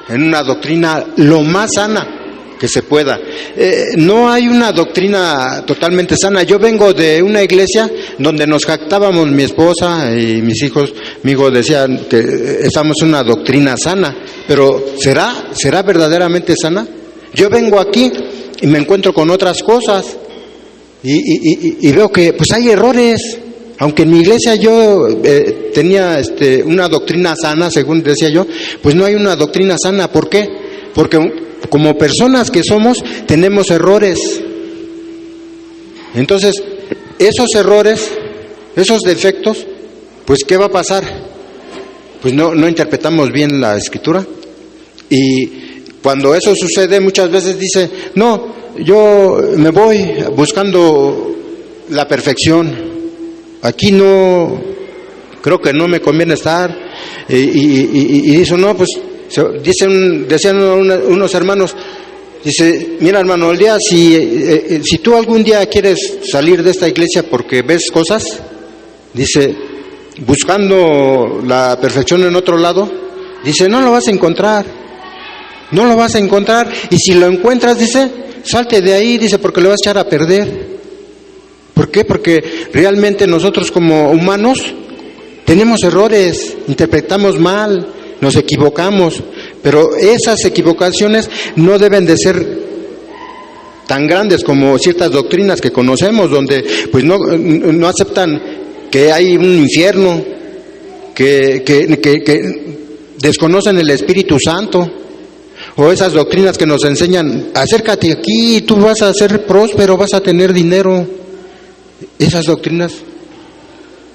en una doctrina lo más sana que se pueda. No hay una doctrina totalmente sana. Yo vengo de una iglesia donde nos jactábamos, mi esposa y mis hijos, mi hijo decían que estamos en una doctrina sana, pero ¿será verdaderamente sana? Yo vengo aquí y me encuentro con otras cosas y veo que pues hay errores. Aunque en mi iglesia yo tenía una doctrina sana, según decía yo, pues no hay una doctrina sana. ¿Por qué? Porque como personas que somos, tenemos errores. Entonces, esos errores, esos defectos, pues ¿qué va a pasar? Pues no interpretamos bien la Escritura. Y cuando eso sucede, muchas veces dice, no, yo me voy buscando la perfección. Aquí no, creo que no me conviene estar. Y dice, no, pues, decían unos hermanos, dice, mira hermano, el día, si tú algún día quieres salir de esta iglesia porque ves cosas, dice, buscando la perfección en otro lado, dice, no lo vas a encontrar, no lo vas a encontrar, y si lo encuentras, dice, salte de ahí, dice, porque lo vas a echar a perder. ¿Por qué? Porque realmente nosotros como humanos tenemos errores, interpretamos mal, nos equivocamos, pero esas equivocaciones no deben de ser tan grandes como ciertas doctrinas que conocemos, donde pues no aceptan que hay un infierno, que desconocen el Espíritu Santo, o esas doctrinas que nos enseñan, acércate aquí y tú vas a ser próspero, vas a tener dinero. Esas doctrinas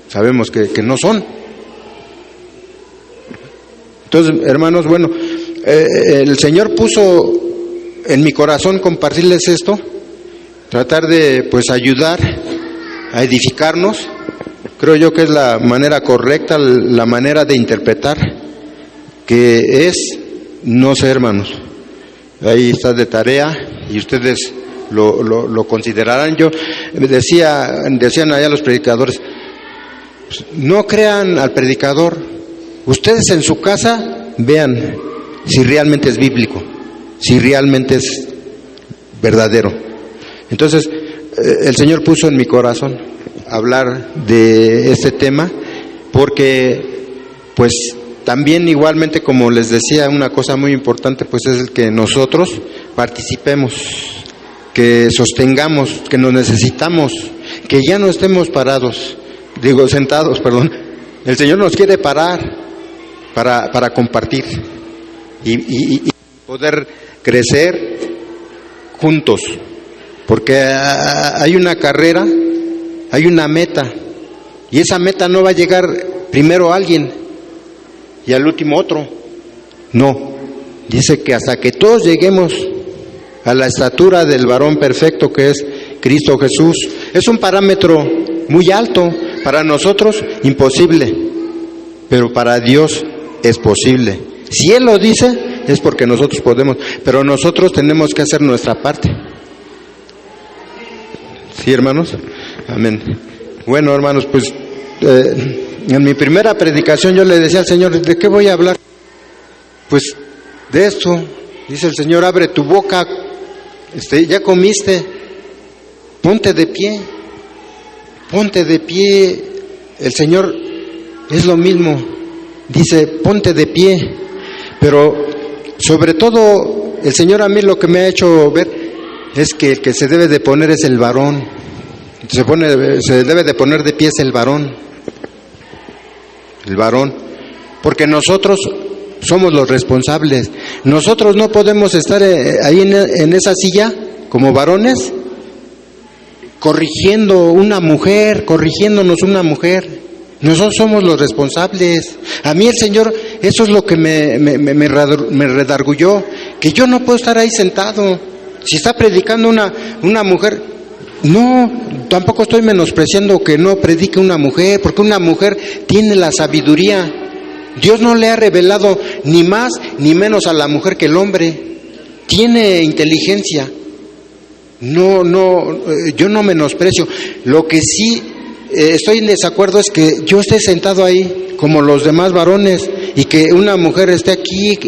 sabemos que no son. Entonces, hermanos, bueno, el Señor puso en mi corazón compartirles esto, tratar de pues ayudar a edificarnos. Creo yo que es la manera correcta, la manera de interpretar, que es, no sé, hermanos, ahí está de tarea y ustedes lo considerarán. Yo decían allá los predicadores, pues, no crean al predicador, ustedes en su casa vean si realmente es bíblico, si realmente es verdadero. Entonces el Señor puso en mi corazón hablar de este tema, porque pues también igualmente, como les decía, una cosa muy importante pues es el que nosotros participemos, que sostengamos, que nos necesitamos, que ya no estemos sentados. El Señor nos quiere parar para compartir y poder crecer juntos, porque hay una carrera, hay una meta, y esa meta no va a llegar primero a alguien y al último otro. No, dice que hasta que todos lleguemos a la estatura del varón perfecto, que es Cristo Jesús. Es un parámetro muy alto, para nosotros imposible, pero para Dios es posible. Si Él lo dice, es porque nosotros podemos, pero nosotros tenemos que hacer nuestra parte. ¿Sí, hermanos? Amén. Bueno, hermanos, pues en mi primera predicación yo le decía al Señor, ¿de qué voy a hablar? Pues de esto. Dice el Señor, abre tu boca. Ya comiste, ponte de pie, el Señor es lo mismo, dice ponte de pie, pero sobre todo el Señor a mí lo que me ha hecho ver es que el que se debe de poner es el varón, se debe de poner de pie es el varón, porque nosotros somos los responsables. Nosotros no podemos estar ahí en esa silla como varones corrigiéndonos una mujer. Nosotros somos los responsables. A mí el Señor, eso es lo que me redargulló, que yo no puedo estar ahí sentado. Si está predicando una mujer, no, tampoco estoy menospreciando que no predique una mujer, porque una mujer tiene la sabiduría. Dios no le ha revelado ni más ni menos a la mujer que el hombre. Tiene inteligencia. Yo no menosprecio. Lo que sí estoy en desacuerdo es que yo esté sentado ahí como los demás varones y que una mujer esté aquí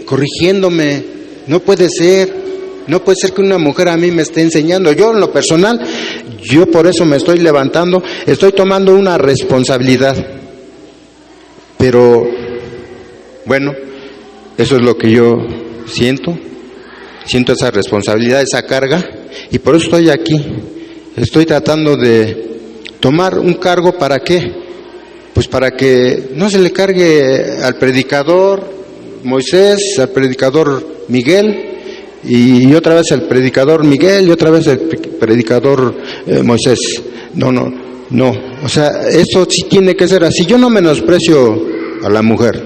corrigiéndome. No puede ser que una mujer a mí me esté enseñando. Yo en lo personal, yo por eso me estoy levantando, estoy tomando una responsabilidad. Pero bueno, eso es lo que yo siento. siento esa responsabilidad, esa carga, y por eso estoy aquí. Estoy tratando de tomar un cargo. ¿Para qué? Pues para que no se le cargue al predicador Moisés, al predicador Miguel, y otra vez al predicador Miguel, y otra vez al predicador Moisés. No. O sea, eso sí tiene que ser así. Yo no menosprecio a la mujer,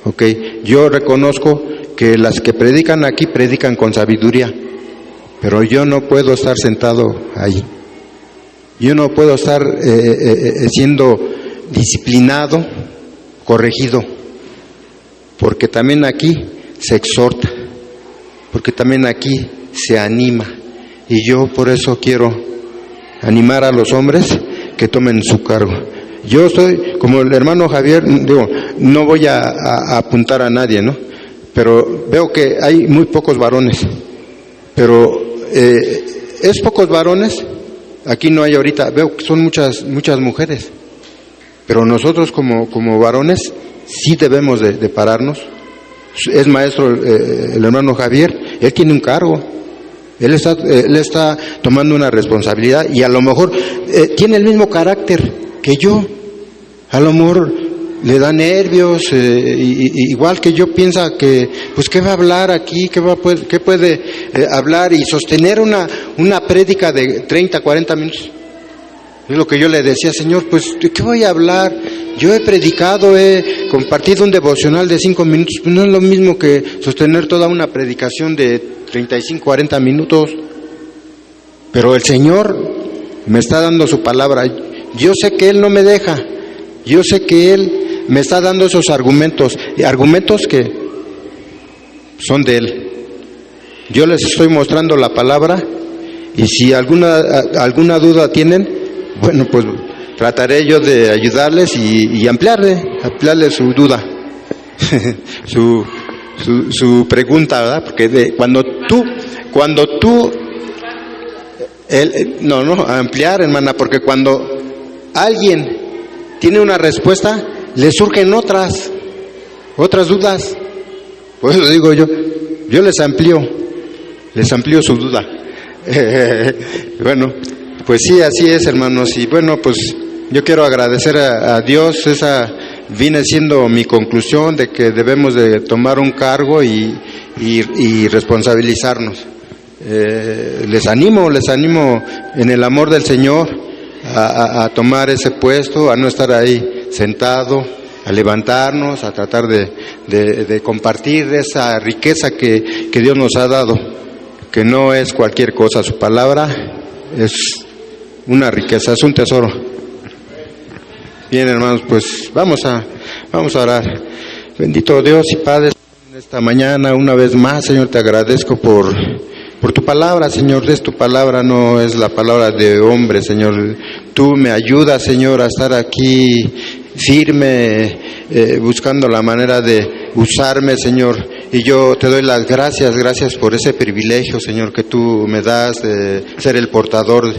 ¿ok? Yo reconozco que las que predican aquí predican con sabiduría, pero yo no puedo estar sentado ahí. Yo no puedo estar siendo disciplinado, corregido, porque también aquí se exhorta, porque también aquí se anima, y yo por eso quiero animar a los hombres que tomen su cargo. Yo soy como el hermano Javier, no voy a apuntar a nadie, ¿no? Pero veo que hay muy pocos varones, pero es pocos varones. Aquí no hay ahorita, veo que son muchas mujeres, pero nosotros como varones sí debemos de pararnos. Es maestro el hermano Javier, él tiene un cargo, él está tomando una responsabilidad, y a lo mejor tiene el mismo carácter que yo, a lo mejor le da nervios, igual que yo, piensa que, pues, ¿qué va a hablar aquí? ¿Qué puede hablar y sostener una prédica de 30, 40 minutos? Es lo que yo le decía, Señor, pues, ¿de qué voy a hablar? Yo he predicado, he compartido un devocional de 5 minutos, pues no es lo mismo que sostener toda una predicación de 35, 40 minutos. Pero el Señor me está dando su palabra. Yo sé que Él no me deja. Yo sé que Él me está dando esos argumentos que son de Él. Yo les estoy mostrando la palabra, y si alguna duda tienen, bueno, pues trataré yo de ayudarles y ampliarle su duda, su pregunta, ¿verdad? Porque ampliar, hermana, porque cuando alguien tiene una respuesta, le surgen otras dudas. Por eso digo yo les amplío su duda. Bueno, pues sí, así es, hermanos. Y bueno, pues yo quiero agradecer a Dios. Esa viene siendo mi conclusión, de que debemos de tomar un cargo y responsabilizarnos. Les animo en el amor del Señor a tomar ese puesto, a no estar ahí sentado, a levantarnos, a tratar de compartir esa riqueza que Dios nos ha dado, que no es cualquier cosa. Su palabra es una riqueza, es un tesoro. Bien, hermanos, pues vamos a orar. Bendito Dios y Padre, en esta mañana una vez más, Señor, te agradezco por tu palabra, Señor. Es tu palabra, no es la palabra de hombre, Señor. Tú me ayudas, Señor, a estar aquí firme, buscando la manera de usarme, Señor. Y yo te doy las gracias por ese privilegio, Señor, que tú me das de ser el portador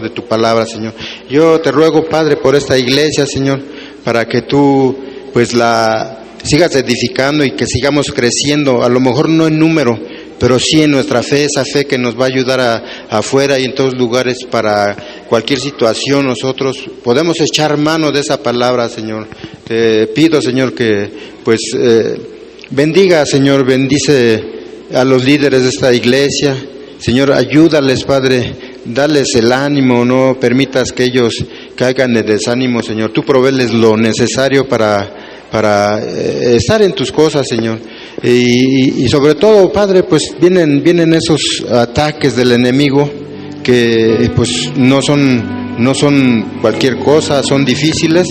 de tu palabra, Señor. Yo te ruego, Padre, por esta iglesia, Señor, para que tú, pues, la sigas edificando y que sigamos creciendo, a lo mejor no en número, pero sí en nuestra fe, esa fe que nos va a ayudar afuera y en todos lugares. Para cualquier situación nosotros podemos echar mano de esa palabra, Señor. Te pido, Señor, que pues bendiga, Señor, bendice a los líderes de esta iglesia. Señor, ayúdales, Padre, dales el ánimo, no permitas que ellos caigan en desánimo, Señor. Tú proveeles lo necesario para estar en tus cosas, Señor. Y sobre todo, Padre, pues vienen esos ataques del enemigo que pues no son cualquier cosa, son difíciles,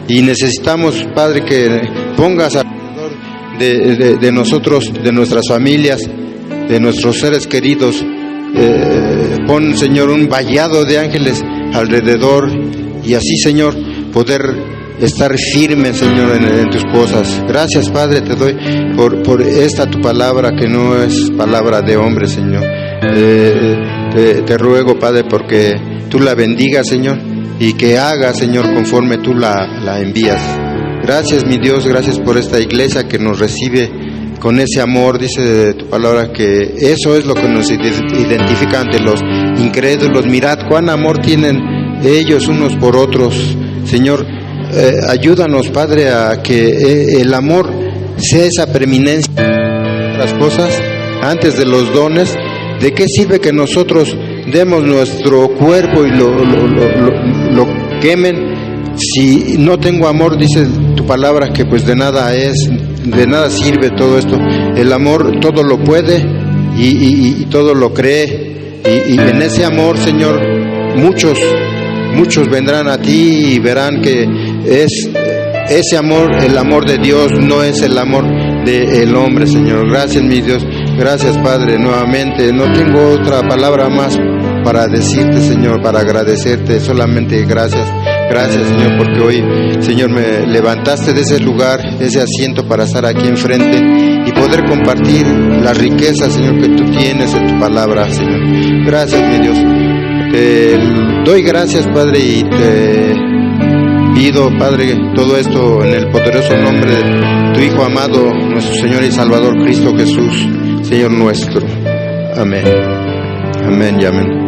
y necesitamos, Padre, que pongas alrededor de nosotros, de nuestras familias, de nuestros seres queridos, pon, Señor, un vallado de ángeles alrededor, y así, Señor, poder estar firme, Señor, en tus cosas. Gracias, Padre, te doy por esta tu palabra, que no es palabra de hombre, Señor. Te ruego, Padre, porque tú la bendigas, Señor, y que haga, Señor, conforme tú la envías. Gracias, mi Dios, gracias por esta iglesia que nos recibe con ese amor, dice tu palabra que eso es lo que nos identifica ante los incrédulos. Mirad cuán amor tienen ellos unos por otros. Señor, ayúdanos, Padre, a que el amor sea esa preeminencia de las cosas antes de los dones. ¿De qué sirve que nosotros demos nuestro cuerpo y lo quemen si no tengo amor? Dice tu palabra que pues de nada sirve todo esto. El amor todo lo puede y todo lo cree, y en ese amor, Señor, muchos vendrán a ti y verán que es ese amor, el amor de Dios, no es el amor del hombre, Señor. Gracias, mi Dios. Gracias, Padre, nuevamente. No tengo otra palabra más para decirte, Señor, para agradecerte. Solamente gracias. Gracias, Señor, porque hoy, Señor, me levantaste de ese lugar, de ese asiento para estar aquí enfrente y poder compartir la riqueza, Señor, que tú tienes en tu palabra, Señor. Gracias, mi Dios. Te doy gracias, Padre, y te pido, Padre, todo esto en el poderoso nombre de tu Hijo amado, nuestro Señor y Salvador Cristo Jesús, Señor nuestro. Amén. Amén y amén.